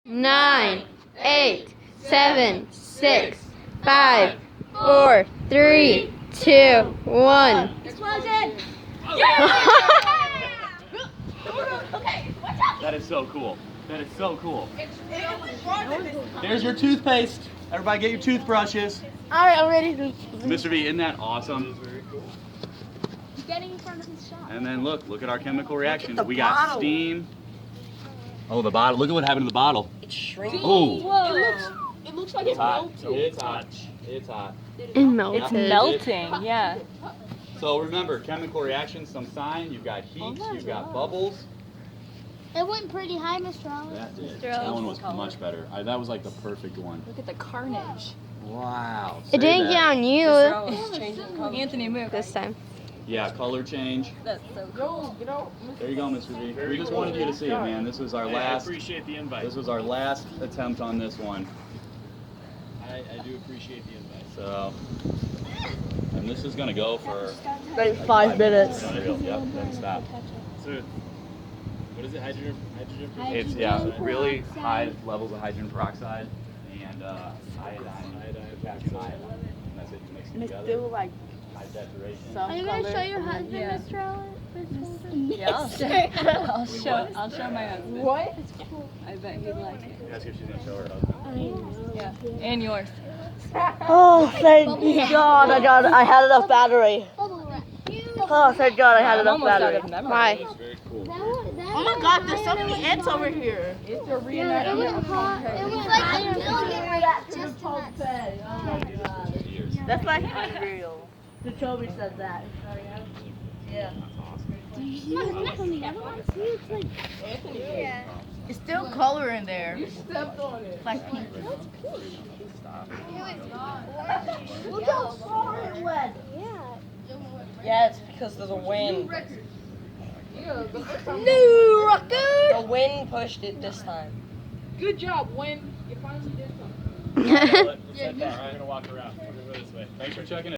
9, 8, 7, 6, 5, 4, 3, 2, 1. Explosion! That is so cool. That is so cool. There's your toothpaste. Everybody get your toothbrushes. Alright, I'm ready. Mr. V, isn't that awesome? He's getting in front of his shot. And then look at our chemical reactions. We got steam. Oh, the bottle. Look at what happened to the bottle. It's shrinking. Oh. Whoa. It looks like it's melting. It's hot. It's hot. It melted. It's melting, yeah. So remember, chemical reactions, some sign. You've got heat, you've got bubbles. It went pretty high, Mr. Allen. That did. That one was much better. That was like the perfect one. Look at the carnage. Wow. It didn't get on you Anthony, move. this time. Yeah, color change. That's so cool. There you go, Mr. V. We just wanted you to see it, man. This was our last. I appreciate the invite. This was our last attempt on this one. I do appreciate the invite. So, and this is gonna go for Like 5 minutes. Unreal. Yep, then stop. So, what is it? Hydrogen It's really high levels of hydrogen peroxide and iodine. Potassium iodine. And that's it. You mix it And it's together. still like High saturation. some Are you going to color. show your husband, Yeah. Mr. Allen? Yeah, I'll show my husband. What? I bet he'd like it. Ask if she's gonna show her husband. Yeah. And yours. Oh, thank God I had enough battery. Oh, thank God I had I'm enough almost out battery. of memory. Why? That's very cool. Oh my God, there's so many ants over here. It was hot. It was like a million reactions. Years. That's like unreal. Jacoby said that. Yeah. It's still color in there. You stepped on it. Like pink. Look how far it went. Yeah, it's because of the wind. New record! The wind pushed it this time. Good job, Win. You finally did something. Let's head back. I'm gonna walk around. We're gonna go this way. Thanks for checking it.